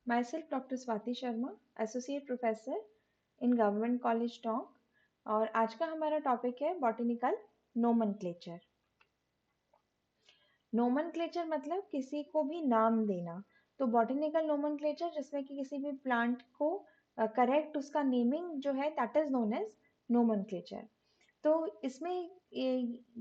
Myself, Dr. Swati Sharma, Associate Professor in Government College Tonk, और आज का हमारा टॉपिक है बॉटनिकल नोमेनक्लेचर। नोमेनक्लेचर मतलब किसी को भी नाम देना। तो बॉटनिकल नोमेनक्लेचर जिसमें कि किसी भी प्लांट को करेक्ट उसका नेमिंग जो है that is known as nomenclature. तो इसमें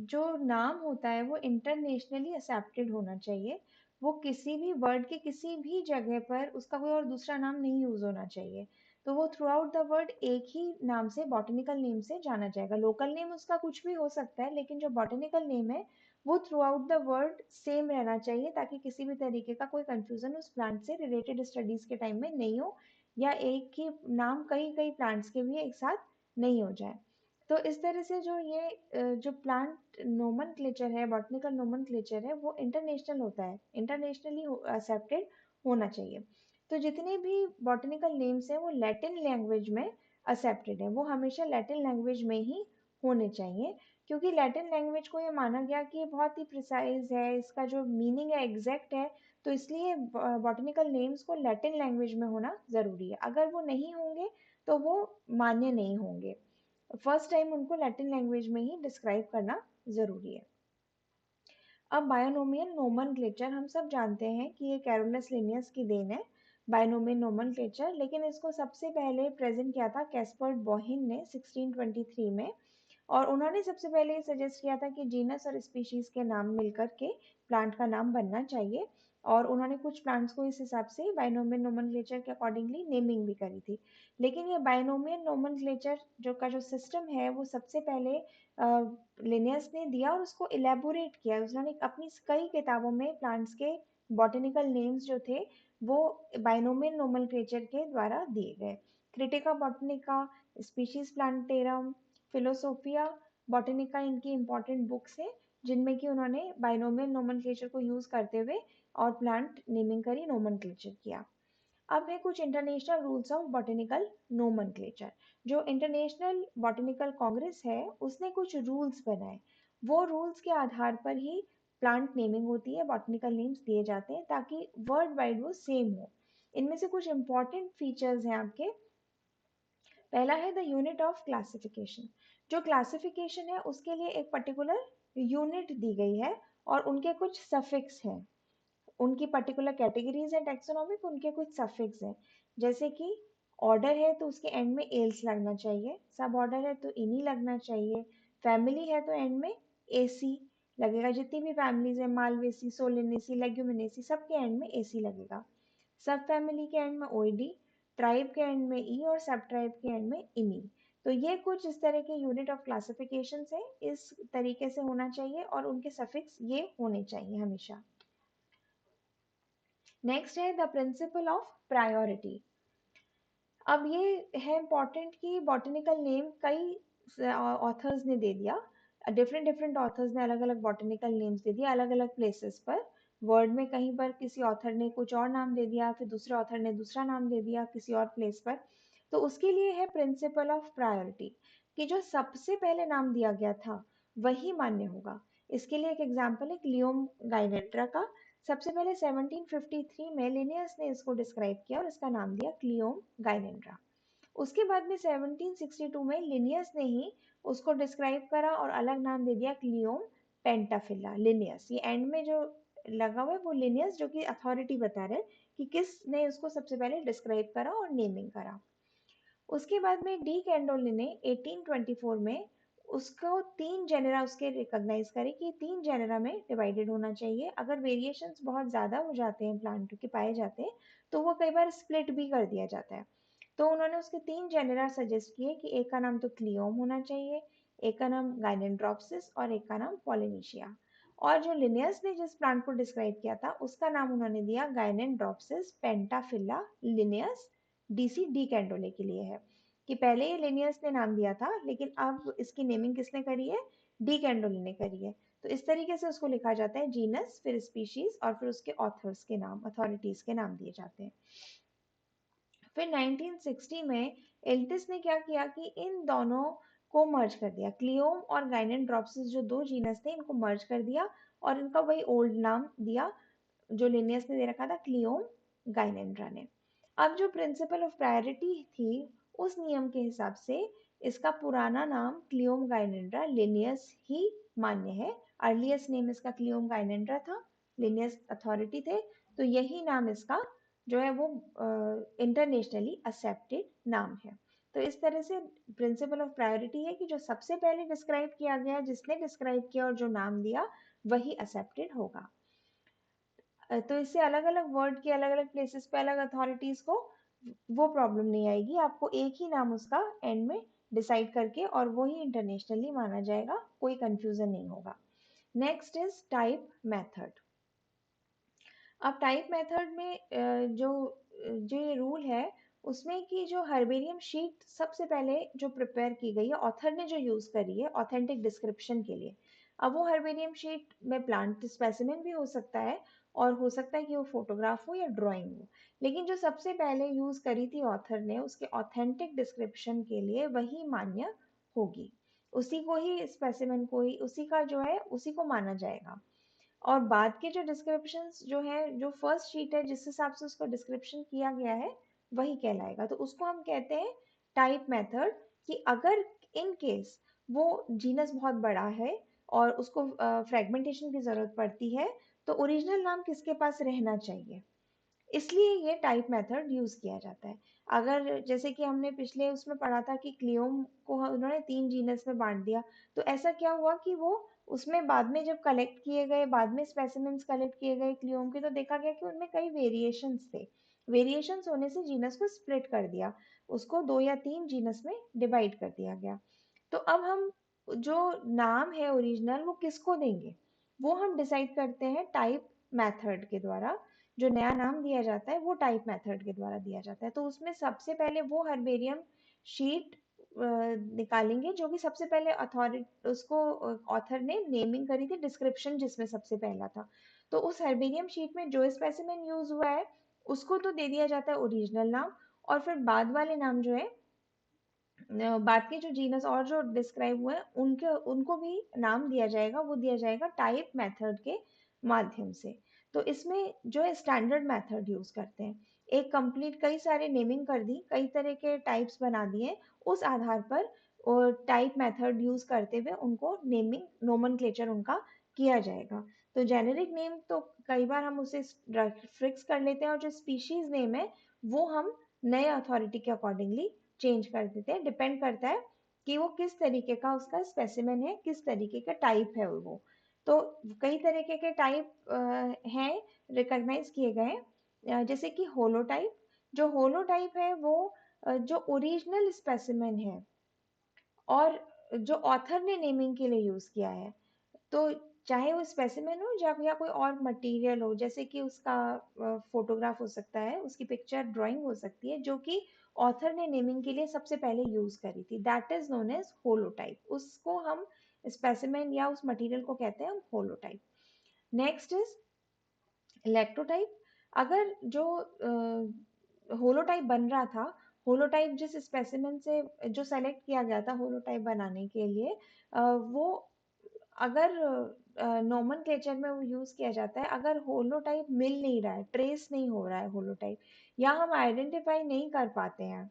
जो नाम होता है वो इंटरनेशनली एक्सेप्टेड होना चाहिए। वो किसी भी वर्ड के किसी भी जगह पर उसका कोई और दूसरा नाम नहीं यूज होना चाहिए। तो वो थ्रू आउट द वर्ल्ड एक ही नाम से बॉटनिकल नेम से जाना जाएगा। लोकल नेम उसका कुछ भी हो सकता है, लेकिन जो बॉटनिकल नेम है वो through out the world same रहना चाहिए, ताकि किसी भी तरीके का कोई कंफ्यूजन उस प्लांट से रिलेटेड स्टडीज के टाइम में नहीं हो, या एक ही नाम कई कई प्लांट्स के भी एक साथ नहीं हो जाए। तो इस तरह से जो प्लांट नोमेनक्लेचर है, बॉटनिकल नोमेनक्लेचर है, वो इंटरनेशनल होता है, इंटरनेशनली एक्सेप्टेड होना चाहिए। तो जितने भी बॉटनिकल नेम्स हैं वो लैटिन लैंग्वेज में एक्सेप्टेड है, वो हमेशा लैटिन लैंग्वेज में ही होने चाहिए, क्योंकि लैटिन लैंग्वेज को ये माना गया कि ये बहुत ही प्रिसाइज है, इसका जो मीनिंग है एग्जैक्ट है। तो इसलिए बॉटनिकल नेम्स को लैटिन लैंग्वेज में होना जरूरी है। अगर वो नहीं होंगे तो वो मान्य नहीं होंगे। फर्स्ट टाइम उनको लैटिन लैंग्वेज में ही डिस्क्राइब करना जरूरी है। अब बायोनोमियल नोमेनक्लेचर हम सब जानते हैं कि ये कैरोलस लिनियस की देन है, बायोनोमियल नोमेनक्लेचर। लेकिन इसको सबसे पहले प्रेजेंट किया था कैस्पर्ड बॉहिन ने 1623 में, और उन्होंने सबसे पहले ये सजेस्ट किया था कि जीनस और स्पीशीज के नाम मिलकर के प्लांट का नाम बनना चाहिए। और उन्होंने कुछ प्लांट्स को इस हिसाब से बाइनोमियल नोमेनक्लेचर के अकॉर्डिंगली नेमिंग भी करी थी। लेकिन ये बाइनोमियल नोमेनक्लेचर जो सिस्टम है वो सबसे पहले लिनियस ने दिया और उसको इलेबोरेट किया। उन्होंने अपनी कई किताबों में प्लांट्स के बॉटनिकल नेम्स जो थे वो बाइनोमियल नोमेनक्लेचर के द्वारा दिए गए। क्रिटिका बॉटनिका, स्पीशीज प्लांटेरम, फिलोसोफिया बॉटनिका इनकी इंपॉर्टेंट बुक्स हैं, जिनमें कि उन्होंने बाइनोमियल नोमेनक्लेचर को यूज करते हुए और प्लांट नेमिंग करी, नोमेनक्लेचर किया। अब है कुछ international rules of botanical nomenclature. जो इंटरनेशनल बॉटनिकल कांग्रेस है उसने कुछ रूल्स बनाए। वो रूल्स के आधार पर ही प्लांट नेमिंग होती है, बॉटनिकल नेम्स दिए जाते हैं, ताकि वर्ल्ड वाइड वो सेम हो। इनमें से कुछ इंपॉर्टेंट फीचर्स हैं आपके। पहला है द यूनिट ऑफ क्लासिफिकेशन। जो क्लासिफिकेशन है उसके लिए एक पर्टिकुलर यूनिट दी गई है, और उनके कुछ सफिक्स हैं। उनकी पर्टिकुलर कैटेगरीज है टैक्सोनॉमिक, उनके कुछ सफिक्स हैं। जैसे कि ऑर्डर है तो उसके एंड में एल्स लगना चाहिए, सब ऑर्डर है तो इनी लगना चाहिए, फैमिली है तो एंड में एसी लगेगा। जितनी भी फैमिलीज है, मालवेसी, सोलिनेसी, लेग्यूमिनेसी, सबके एंड में एसी लगेगा। सब फैमिली के एंड में ओईडी, ट्राइब के एंड में ई, और सब ट्राइब के एंड में इनी। तो ये कुछ इस तरह के यूनिट ऑफ क्लासिफिकेशन है, इस तरीके से होना चाहिए, और उनके सफिक्स ये होने चाहिए हमेशा। नेक्स्ट है द प्रिंसिपल ऑफ प्रायोरिटी। अब ये है इंपॉर्टेंट कि बॉटनिकल नेम कई ऑथर्स ने दे दिया, डिफरेंट डिफरेंट ऑथर्स ने अलग अलग बॉटनिकल नेम्स दे दिया अलग अलग प्लेसेस पर वर्ल्ड में। कहीं पर किसी ऑथर ने कुछ और नाम दे दिया, फिर दूसरे ऑथर ने दूसरा नाम दे दिया किसी और प्लेस पर। तो उसके लिए है प्रिंसिपल ऑफ प्रायोरिटी, कि जो सबसे पहले नाम दिया गया था वही मान्य होगा। इसके लिए एक एग्जाम्पल है क्लियोम गाइनेट्रा का। सबसे पहले 1753 में लिनियस ने इसको डिस्क्राइब किया और इसका नाम दिया क्लियोम गाइनेंड्रा। उसके बाद में 1762 में लिनियस ने ही उसको डिस्क्राइब करा और अलग नाम दे दिया क्लियोम पेंटाफिला। लिनियस ये एंड में जो लगा हुआ है वो लिनियस, जो कि अथॉरिटी बता रहे कि किसने उसको सबसे पहले डिस्क्राइब करा और नेमिंग करा। उसके बाद में डी कैंडोली ने 1824 में उसको तीन जेनेरा उसके रिकॉग्नाइज करे कि तीन जेनेरा में डिवाइडेड होना चाहिए। अगर वेरिएशंस बहुत ज़्यादा हो जाते हैं प्लांट के पाए जाते हैं तो वो कई बार स्प्लिट भी कर दिया जाता है। तो उन्होंने उसके तीन जेनेरा सजेस्ट किए कि एक का नाम तो क्लियोम होना चाहिए, एक का नाम गाइनेंड्रोप्सिस, और एक का नाम पॉलिनेशिया। और जो लिनियस ने जिस प्लांट को डिस्क्राइब किया था उसका नाम उन्होंने दिया गाइनेंड्रोप्सिस पेंटाफिला लिनियस। डीसी डी कैंडोले के लिए है कि पहले ये लिनियस ने नाम दिया था, लेकिन अब इसकी नेमिंग किसने करी है, डी कैंडोले ने करी है। तो इस तरीके से उसको लिखा जाता है, जीनस फिर स्पीशीज और फिर उसके ऑथर्स के नाम, अथॉरिटीज के नाम दिए जाते हैं। फिर 1960 में एल्टिस ने क्या किया कि इन दोनों को मर्ज कर दिया, क्लियोम और गाइनेंड्रोप्सिस जो दो जीनस थे इनको मर्ज कर दिया, और इनका वही ओल्ड नाम दिया जो लिनियस ने दे रखा था, क्लियोम गाइनेंड्रा ने। अब जो प्रिंसिपल ऑफ प्रायोरिटी थी, उस नियम के हिसाब से इसका पुराना नाम क्लियोम गाइनेंड्रा लिनियस ही मान्य है। अर्लीस्ट नेम इसका क्लियोम गाइनेंड्रा था, लिनियस अथॉरिटी थे, तो यही नाम इसका जो है वो इंटरनेशनली एक्सेप्टेड नाम है। तो इस तरह से प्रिंसिपल ऑफ प्रायोरिटी है कि जो सबसे पहले डिस्क्राइब किया गया, जिसने डिस्क्राइब किया और जो नाम दिया, वही एक्सेप्टेड होगा। तो इससे अलग अलग वर्ड के अलग अलग प्लेसेस पे अलग अथॉरिटीज को वो प्रॉब्लम नहीं आएगी, आपको एक ही नाम उसका एंड में डिसाइड करके और वो ही इंटरनेशनली माना जाएगा, कोई कंफ्यूजन नहीं होगा। Next is type method. अब टाइप मेथड में जो ये रूल है उसमें कि जो हर्बेरियम शीट सबसे पहले जो प्रिपेयर की गई है, ऑथर ने जो यूज करी है ऑथेंटिक डिस्क्रिप्शन के लिए, अब वो हर्बेरियम शीट में प्लांट स्पेसिमेन भी हो सकता है और हो सकता है कि वो फोटोग्राफ हो या ड्राइंग हो, लेकिन जो सबसे पहले यूज करी थी ऑथर ने उसके ऑथेंटिक डिस्क्रिप्शन के लिए वही मान्य होगी, उसी को ही स्पेसिमेन को ही उसी का जो है उसी को माना जाएगा। और बाद के जो डिस्क्रिप्शंस जो है, जो फर्स्ट शीट है जिस हिसाब से उसका डिस्क्रिप्शन किया गया है वही कहलाएगा, तो उसको हम कहते हैं टाइप मेथड। कि अगर इन केस वो जीनस बहुत बड़ा है और उसको फ्रेगमेंटेशन की जरूरत पड़ती है, तो ओरिजिनल नाम किसके पास रहना चाहिए, इसलिए ये टाइप मेथड यूज किया जाता है। अगर जैसे कि हमने पिछले उसमें पढ़ा था कि क्लियोम को उन्होंने 3 जीनस में बांट दिया, तो ऐसा क्या हुआ कि वो उसमें बाद में जब कलेक्ट किए गए, बाद में स्पेसिमेंस कलेक्ट किए गए क्लियोम के, तो देखा गया कि उनमें कई वेरिएशंस थे। वेरिएशंस होने से जीनस को स्प्लिट कर दिया, उसको 2 या 3 जीनस में डिवाइड कर दिया गया। तो अब हम जो नाम है ओरिजिनल वो किसको देंगे, वो हम डिसाइड करते हैं टाइप मेथड के द्वारा। जो नया नाम दिया जाता है वो टाइप मेथड के द्वारा दिया जाता है। तो उसमें सबसे पहले वो हर्बेरियम शीट निकालेंगे जो कि सबसे पहले अथॉरिटी उसको ऑथर ने नेमिंग करी थी, डिस्क्रिप्शन जिसमें सबसे पहला था। तो उस हर्बेरियम शीट में जो स्पेसिमेन यूज हुआ है उसको तो दे दिया जाता है ओरिजिनल नाम, और फिर बाद वाले नाम जो है बाद के जो जीनस और जो डिस्क्राइब हुए हैं उनके उनको भी नाम दिया जाएगा, वो दिया जाएगा टाइप मेथड के माध्यम से। तो इसमें जो है स्टैंडर्ड मेथड यूज करते हैं, एक कंप्लीट कई सारे नेमिंग कर दी, कई तरह के टाइप्स बना दिए, उस आधार पर और टाइप मेथड यूज करते हुए उनको नेमिंग नोमेनक्लेचर उनका किया जाएगा। तो जेनेरिक नेम तो कई बार हम उसे फिक्स कर लेते हैं और जो स्पीशीज नेम है वो हम नए अथॉरिटी के अकॉर्डिंगली चेंज कर देते हैं, डिपेंड करता है कि वो किस तरीके का उसका स्पेसिमेन है, किस तरीके का टाइप है वो। तो कई तरीके के टाइप हैं रिकॉग्नाइज किए गए, जैसे कि होलोटाइप। जो होलोटाइप है वो जो ओरिजिनल स्पेसिमेन है और जो ऑथर ने नेमिंग के लिए यूज किया है, तो चाहे वो स्पेसिमेन हो या कोई और मटेरियल हो, जैसे कि उसका फोटोग्राफ हो सकता है, उसकी पिक्चर ड्राइंग हो सकती है जो कि ऑथर ने नेमिंग के लिए सबसे पहले यूज करी थी, that is known as holotype. उसको हम स्पेसिमेन या उस मटेरियल को कहते हैं होलोटाइप। Next is इलेक्ट्रोटाइप। अगर जो होलोटाइप बन रहा था, होलोटाइप जिस स्पेसिमेन से जो सेलेक्ट किया गया था होलोटाइप बनाने के लिए, वो अगर नोमेनक्लेचर में वो यूज किया जाता है, अगर होलोटाइप मिल नहीं रहा है, ट्रेस नहीं हो रहा है होलोटाइप, या हम आइडेंटिफाई नहीं कर पाते हैं,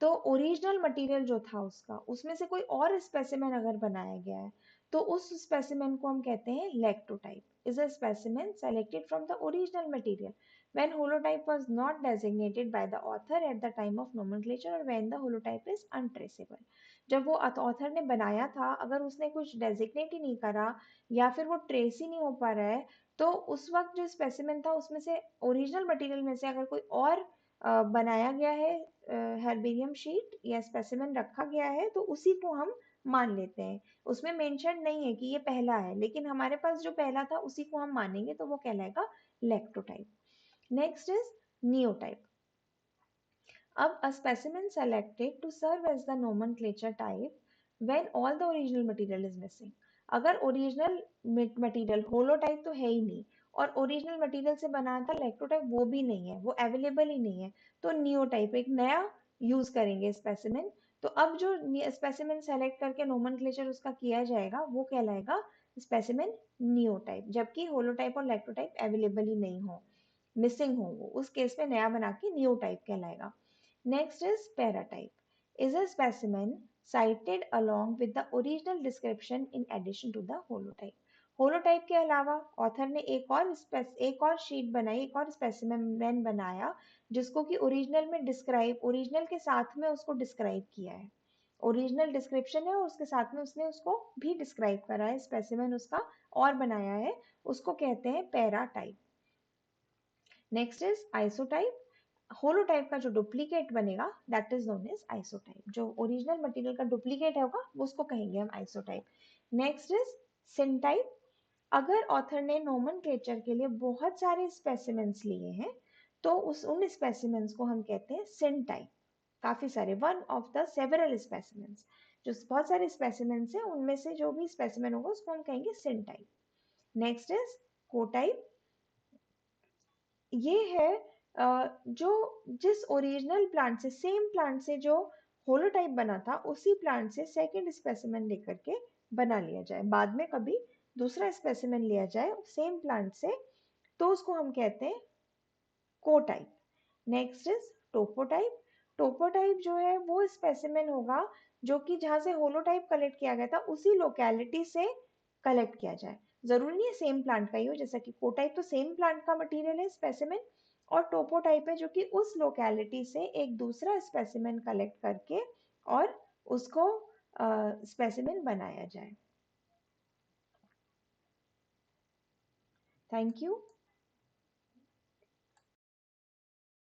तो ओरिजिनल मटेरियल जो था उसका उसमें से कोई और स्पेसिमेन अगर बनाया गया है, तो उस स्पेसिमेन को हम कहते हैं लेक्टोटाइप। Is a specimen selected from the original material when holotype was not designated by the author at the time of nomenclature or when the holotype is untraceable। जब वो ऑथर ने बनाया था अगर उसने कुछ डेजिग्नेट ही नहीं करा या फिर वो ट्रेस ही नहीं हो पा रहा है, तो उस वक्त जो स्पेसिमेन था उसमें से ओरिजिनल मटेरियल में से अगर कोई और बनाया गया है, हेर्बेरियम शीट या स्पेसिमेन रखा गया है, तो उसी को हम मान लेते हैं। उसमें मेंशन नहीं है कि ये पहला है, लेकिन हमारे पास जो पहला था उसी को हम मानेंगे, तो वो कहलाएगा लेक्टोटाइप। Next is नियोटाइप। अब a specimen selected to serve as the nomenclature type when all the original material is missing। अगर ओरिजिनल मटेरियल होलोटाइप तो है ही नहीं और ओरिजिनल मटेरियल से बना था इलेक्ट्रोटाइप वो भी नहीं है, वो अवेलेबल ही नहीं है, तो नियोटाइप एक नया यूज करेंगे स्पेसिमेन। तो अब जो स्पेसिमेन सेलेक्ट करके नोमेनक्लेचर उसका किया जाएगा वो कहलाएगा स्पेसिमेन नियोटाइप, जबकि होलोटाइप और इलेक्ट्रोटाइप अवेलेबल ही नहीं हो। मिसिंग हो वो, उस केस में नया बना के नियोटाइप कहलाएगा। Next is paratype is a specimen cited along with the original description in addition to the holotype. Holotype के अलावा ऑथर ने एक और शीट बनाई, एक और स्पेसिमेन बनाया जिसको कि ओरिजिनल में डिस्क्राइब, ओरिजिनल के साथ में उसको डिस्क्राइब किया है। ओरिजिनल डिस्क्रिप्शन है और उसके साथ में उसने उसको भी डिस्क्राइब करा है, स्पेसिमेन उसका और बनाया है, उसको कहते हैं paratype. Next is isotype. Holotype का जो डुप्लीकेट बनेगा that is known as isotype, जो ओरिजिनल मटेरियल का डुप्लीकेट होगा उसको कहेंगे हम आइसोटाइप। Next is syntype. अगर ऑथर ने नोमेनक्लेचर के लिए बहुत सारे स्पेसिमेंस लिए हैं तो उन स्पेसिमेंस को हम कहते हैं सिनटाइप। काफी सारे, one of the several specimens, जो बहुत सारे स्पेसिमेंस हैं उनमें से जो भी स्पेसिमेन होगा उसको हम कहेंगे सिनटाइप। Next is कोटाइप। ये है जो जिस ओरिजिनल प्लांट से, सेम प्लांट से जो होलोटाइप बना था उसी प्लांट से सेकंड स्पेसिमेन लेकर के बना लिया जाए, बाद में कभी दूसरा स्पेसिमेन लिया जाए सेम प्लांट से, तो उसको हम कहते हैं कोटाइप। Next is टोपोटाइप। टोपोटाइप जो है वो स्पेसिमेन होगा जो कि जहां से होलोटाइप कलेक्ट किया गया था उसी लोकेलिटी से कलेक्ट किया जाए, जरूरी नहीं है सेम प्लांट का ही हो, जैसा कि कोटाइप तो सेम प्लांट का मटेरियल है स्पेसिमेन, और टोपोटाइप है जो कि उस लोकेलिटी से एक दूसरा स्पेसिमेन कलेक्ट करके और उसको स्पेसिमेन बनाया जाए। Thank you.